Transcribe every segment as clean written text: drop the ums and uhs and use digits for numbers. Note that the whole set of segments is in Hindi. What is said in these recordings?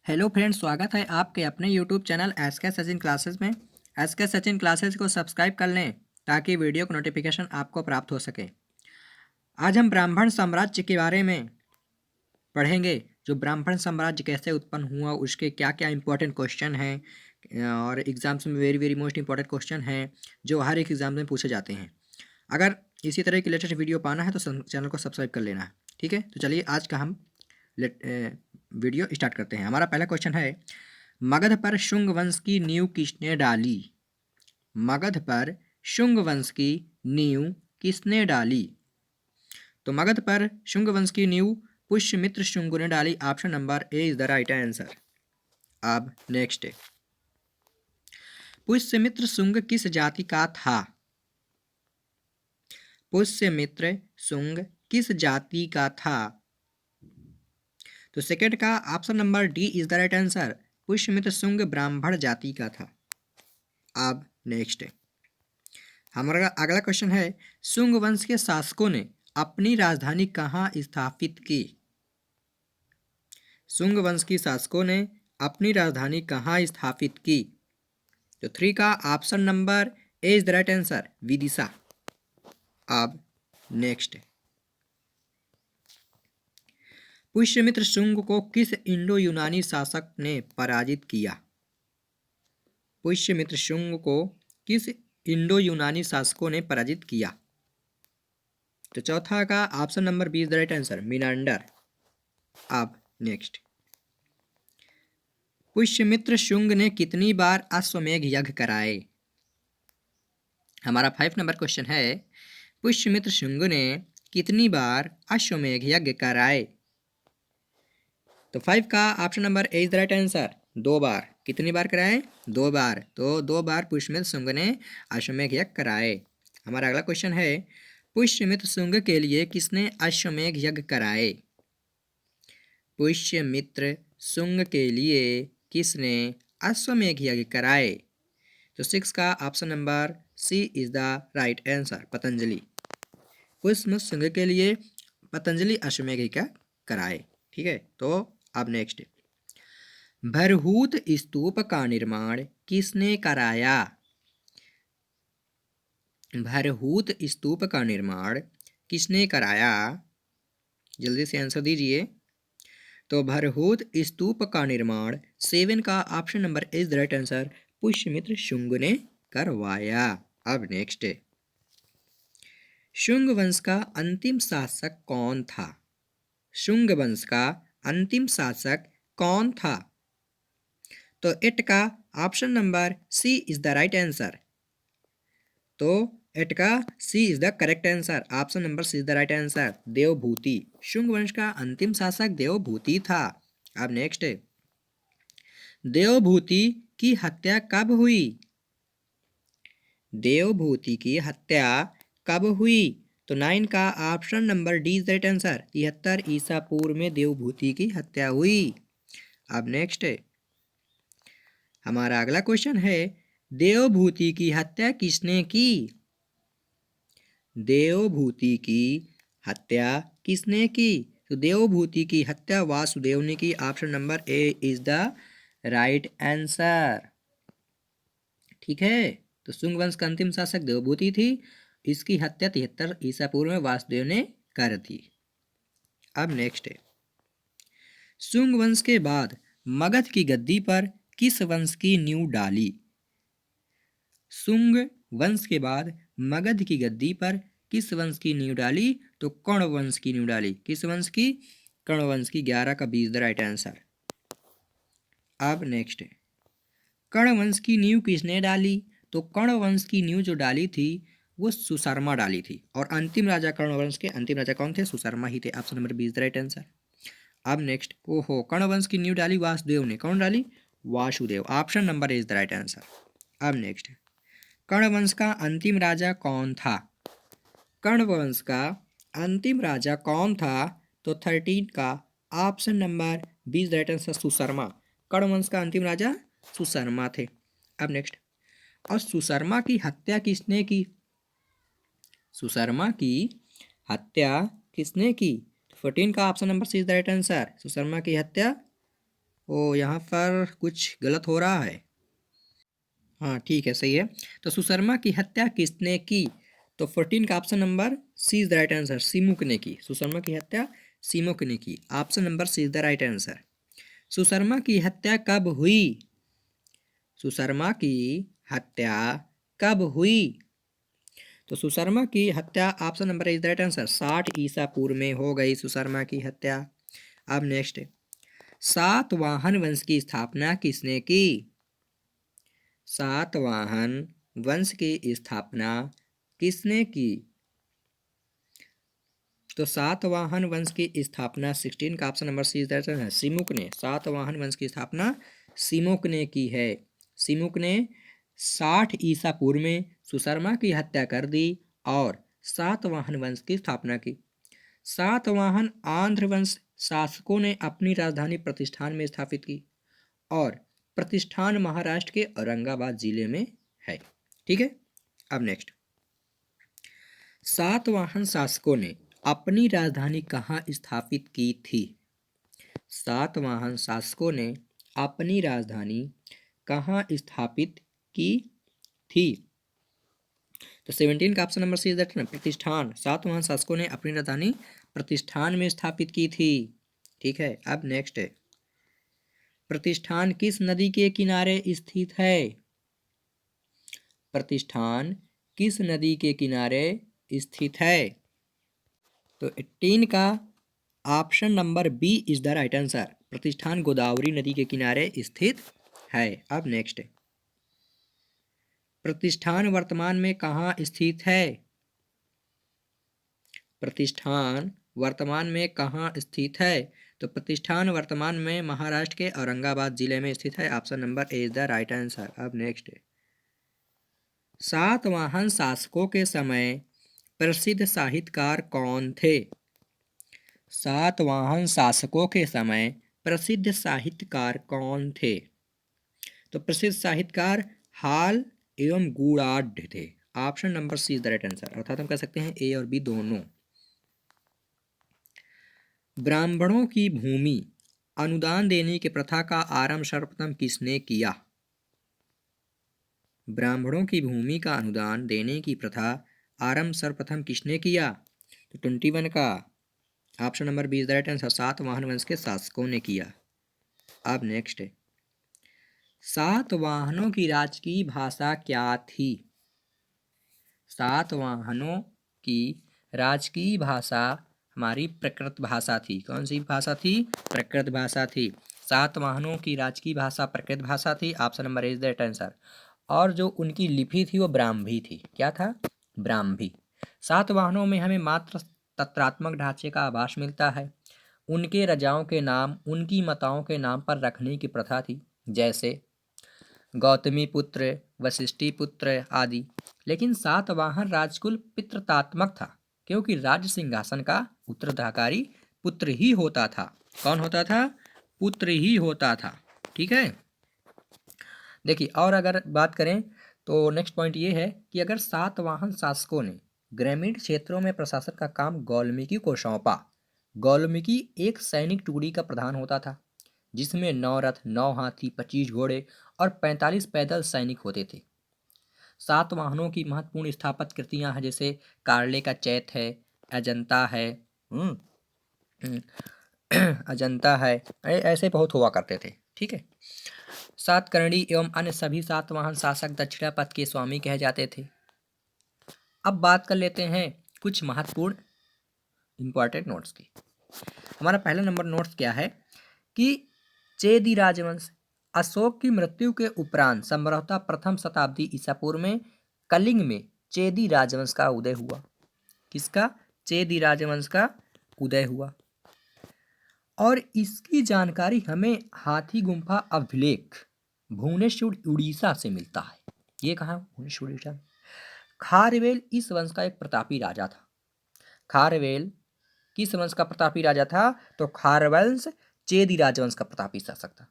हेलो फ्रेंड्स, स्वागत है आपके अपने यूट्यूब चैनल एस के सचिन क्लासेस में। एस के सचिन क्लासेस को सब्सक्राइब कर लें ताकि वीडियो का नोटिफिकेशन आपको प्राप्त हो सके। आज हम ब्राह्मण साम्राज्य के बारे में पढ़ेंगे। जो ब्राह्मण साम्राज्य कैसे उत्पन्न हुआ, उसके क्या क्या इंपॉर्टेंट क्वेश्चन हैं और एग्जाम्स में very very most important question हैं जो हर एक एग्जाम में पूछे जाते हैं। अगर इसी तरह की लेटेस्ट वीडियो पाना है तो चैनल को सब्सक्राइब कर लेना है। ठीक है, तो चलिए आज का हम वीडियो स्टार्ट करते हैं। हमारा पहला क्वेश्चन है, मगध पर शुंग वंश की नींव किसने डाली? मगध पर शुंग वंश की नींव किसने डाली? तो मगध पर शुंग वंश की नींव पुष्यमित्र शुंग ने डाली। Option number A is the right answer. अब नेक्स्ट है, पुष्यमित्र शुंग किस जाति का था? पुष्यमित्र शुंग किस जाति का था? तो सेकंड का option number D is the right answer. Pushyamitra Shunga ब्राह्मण जाति का था। अब नेक्स्ट है, हमारा अगला क्वेश्चन है, शुंग वंश के शासकों ने अपनी राजधानी कहाँ स्थापित की? शुंग वंश की शासकों ने अपनी राजधानी कहाँ स्थापित की? तो थ्री का option number A is the right answer, Vidisha. अब नेक्स्ट, पुष्यमित्र शुंग को किस इंडो यूनानी शासक ने पराजित किया? पुष्यमित्र शुंग को किस इंडो यूनानी शासकों ने पराजित किया? तो चौथा का option number B is the right answer, Menander. अब नेक्स्ट, पुष्यमित्र शुंग ने कितनी बार अश्वमेध यज्ञ कराए? हमारा 5 नंबर क्वेश्चन है, पुष्यमित्र शुंग ने कितनी बार अश्वमेध यज्ञ कराए? तो 5 का option number A is the right answer, 2 बार। कितनी बार कराए? 2 बार। तो 2 बार पुष्यमित्र शुंग ने अश्वमेध यज्ञ कराए। हमारा अगला क्वेश्चन है, पुष्यमित्र शुंग के लिए किसने अश्वमेध यज्ञ कराए? पुष्यमित्र शुंग के लिए किसने अश्वमेध यज्ञ कराए? तो 6 का option number C is the right answer, Patanjali. Pushyamitra Shunga के लिए पतंजलि अश्वमेध यज्ञ कराए। ठीक है, तो अब नेक्स्ट, भरहूत स्तूप का निर्माण किसने कराया? भरहूत स्तूप का निर्माण किसने कराया? जल्दी से आंसर दीजिए। तो भरहूत स्तूप का निर्माण 7 का option number is the right answer, Pushyamitra Shunga ने करवाया। अब नेक्स्ट, शुंग वंश का अंतिम शासक कौन था? शुंग वंश का अंतिम शासक कौन था? तो 8 का option number C is the right answer. तो 8 का C is the correct answer. Option number C is the right answer, Devabhuti. Shunga वंश का अंतिम शासक देवभूति था। अब नेक्स्ट है, देवभूति की हत्या कब हुई? देवभूति की हत्या कब हुई? तो 9 का option number D is the right answer, 73 ईसा पूर्व में देवभूति की हत्या हुई। अब नेक्स्ट है, हमारा अगला क्वेश्चन है, देवभूति की हत्या किसने की? देवभूति की हत्या किसने की? तो देवभूति की हत्या वासुदेव ने की। Option number A is the right answer. ठीक है, तो शुंग वंश का अंतिम शासक देवभूति थी। इसकी हत्या 73 ईसा पूर्व में वासुदेव ने कर दी। अब नेक्स्ट है, शुंग वंश के बाद मगध की गद्दी पर किस वंश की नींव डाली? शुंग वंश के बाद मगध की गद्दी पर किस वंश की नींव डाली? तो कर्ण वंश की नींव डाली। किस वंश की? कर्ण वंश की। 11 का B is the right answer. अब नेक्स्ट है, कर्ण वंश की नींव किसने डाली? तो कर्ण वंश की नींव जो डाली थी वो सुशर्मा डाली थी। और अंतिम राजा कर्ण वंश के अंतिम राजा कौन थे? सुशर्मा ही थे। Option number B is the right answer. अब नेक्स्ट, ओहो, कर्ण वंश की नींव डाली वासुदेव ने। कौन डाली? Vasudev. Option number is the right answer. अब नेक्स्ट, कर्ण वंश का अंतिम राजा कौन था? कर्ण वंश का अंतिम राजा कौन था? तो 13 का option number B is the right answer, Susharma. Karna वंश का अंतिम राजा सुशर्मा थे। अब नेक्स्ट, और सुशर्मा की हत्या किसने की? सुशर्मा की हत्या किसने की? 14 का option number C is the right answer, Susharma की हत्या ओ यहाँ पर कुछ गलत हो रहा है। हाँ ठीक है, सही है। तो सुशर्मा की हत्या किसने की? तो 14 का option number C is the right answer, Simuka ने की। सुशर्मा की हत्या सीमुक ने की। Option number C is the right answer. Susharma की हत्या कब हुई? सुशर्मा की हत्या कब हुई? तो सुशर्मा की हत्या option number is the right answer, 60 ईसा पूर्व में हो गई सुशर्मा की हत्या। अब नेक्स्ट, सातवाहन वंश की स्थापना किसने की? सातवाहन वंश की स्थापना किसने की? तो सातवाहन वंश की स्थापना 16 का ऑप्शन नंबर सी है, सिमुक ने। सातवाहन वंश की स्थापना सिमुक ने की है। सिमुक ने 60 ईसा पूर्व में सुशर्मा की हत्या कर दी और सातवाहन वंश की स्थापना की। सातवाहन आंध्र वंश शासकों ने अपनी राजधानी प्रतिष्ठान में स्थापित की और प्रतिष्ठान महाराष्ट्र के औरंगाबाद जिले में है। ठीक है, अब नेक्स्ट, सातवाहन शासकों ने अपनी राजधानी कहाँ स्थापित की थी? सातवाहन शासकों ने अपनी राजधानी कहाँ स्थापित की थी? तो 17 का option number C is that ना, प्रतिष्ठान। सातवाहन शासकों ने अपनी राजधानी प्रतिष्ठान में स्थापित की थी। ठीक है, अब नेक्स्ट है, प्रतिष्ठान किस नदी के किनारे स्थित है? प्रतिष्ठान किस नदी के किनारे स्थित है? तो 18 का option number B is the right answer, Pratishthan Godavari नदी के किनारे स्थित है। अब नेक्स्ट है, प्रतिष्ठान वर्तमान में कहाँ स्थित है? प्रतिष्ठान वर्तमान में कहाँ स्थित है? तो प्रतिष्ठान वर्तमान में महाराष्ट्र के औरंगाबाद जिले में स्थित है। Option number A is the right answer. अब नेक्स्ट है, सातवाहन शासकों के समय प्रसिद्ध साहित्यकार कौन थे? सातवाहन शासकों के समय प्रसिद्ध साहित्यकार कौन थे? तो प्रसिद्ध साहित्यकार हाल एवं गूढ़ाढ्य थे। Option number C is the right answer, अर्थात हम कह सकते हैं ए और बी दोनों। ब्राह्मणों की भूमि अनुदान देने की प्रथा का आरंभ सर्वप्रथम किसने किया? ब्राह्मणों की भूमि का अनुदान देने की प्रथा आरंभ सर्वप्रथम किसने किया? तो 21 का option number B is the right answer, Satavahana वंश के शासकों ने किया। अब नेक्स्ट है, सातवाहनों की राजकीय भाषा क्या थी? सातवाहनों की राजकीय भाषा हमारी प्रकृत भाषा थी। कौन सी भाषा थी? प्रकृत भाषा थी। सातवाहनों की राजकीय भाषा प्रकृत भाषा थी। Option number is the right answer. और जो उनकी लिपि थी वो ब्राह्मी थी। क्या था? ब्राह्मी। सातवाहनों में हमें मात्र तत्रात्मक ढांचे का आभास मिलता है। उनके राजाओं के नाम उनकी माताओं के नाम पर रखने की प्रथा थी, जैसे गौतमी पुत्र, वशिष्ठी पुत्र आदि। लेकिन सातवाहन राजकुल पितृतात्मक था, क्योंकि राज सिंहासन का उत्तराधिकारी पुत्र ही होता था। कौन होता था? पुत्र ही होता था। ठीक है, देखिए, और अगर बात करें तो नेक्स्ट पॉइंट ये है कि अगर सातवाहन शासकों ने ग्रामीण क्षेत्रों में प्रशासन का काम गौलमीकी को सौंपा। गौलमीकी एक सैनिक टुकड़ी का प्रधान होता था, जिसमें 9 रथ, 9 हाथी, 25 घोड़े और 45 पैदल सैनिक होते थे। सातवाहनों की महत्वपूर्ण स्थापत्य कृतियां हैं, जैसे कार्ले का चैत है, अजंता है, अजंता है, ऐसे बहुत हुआ करते थे। ठीक है, सातकर्णी एवं अन्य सभी सातवाहन शासक दक्षिणापथ के स्वामी कहे जाते थे। अब बात कर लेते हैं कुछ महत्वपूर्ण इंपॉर्टेंट नोट्स की। हमारा पहला नंबर नोट्स क्या है कि चेदी राजवंश अशोक की मृत्यु के उपरांत संभवतः प्रथम शताब्दी ईसा पूर्व में कलिंग में चेदी राजवंश का उदय हुआ। किसका? चेदी राजवंश का उदय हुआ। और इसकी जानकारी हमें हाथी गुम्फा अभिलेख भुवनेश्वर उड़ीसा से मिलता है। ये कहाँ? भुवनेश्वर उड़ीसा। खारवेल इस वंश का एक प्रतापी राजा था। खारवेल किस वंश का प्रतापी राजा था? तो खारवंश चेदी राजवंश का प्रतापी शासक था।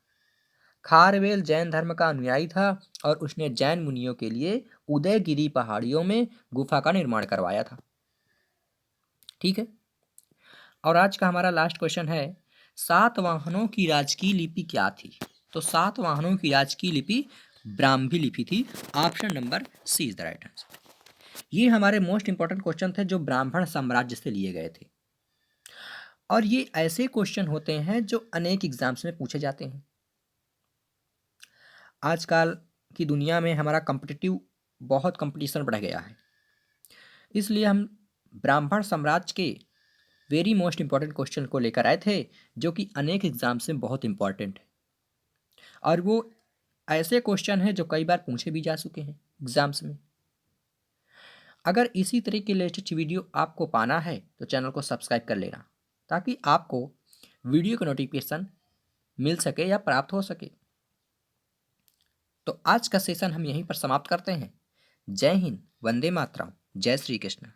खारवेल जैन धर्म का अनुयायी था और उसने जैन मुनियों के लिए उदयगिरी पहाड़ियों में गुफा का निर्माण करवाया था। ठीक है, और आज का हमारा लास्ट क्वेश्चन है सातवाहनों की राजकीय लिपि क्या थी? तो सातवाहनों की राजकीय लिपि ब्राह्मी लिपि थी। Option number C is the right answer. ये हमारे मोस्ट इंपॉर्टेंट क्वेश्चन थे जो ब्राह्मण साम्राज्य से लिए गए थे, और ये ऐसे क्वेश्चन होते हैं जो अनेक एग्जाम्स में पूछे जाते हैं। आजकल की दुनिया में हमारा कॉम्पिटिटिव बहुत कंपटीशन बढ़ गया है, इसलिए हम ब्राह्मण साम्राज्य के वेरी मोस्ट इंपॉर्टेंट क्वेश्चन को लेकर आए थे जो कि अनेक एग्जाम्स में बहुत इंपॉर्टेंट है, और वो ऐसे क्वेश्चन हैं जो कई बार पूछे भी जा चुके हैं एग्जाम्स में। अगर इसी तरह की लेटेस्ट वीडियो आपको पाना है तो चैनल को सब्सक्राइब कर लेना, ताकि आपको वीडियो का नोटिफिकेशन मिल सके या प्राप्त हो सके। तो आज का सेशन हम यहीं पर समाप्त करते हैं। जय हिंद, वंदे मातरम, जय श्री कृष्ण।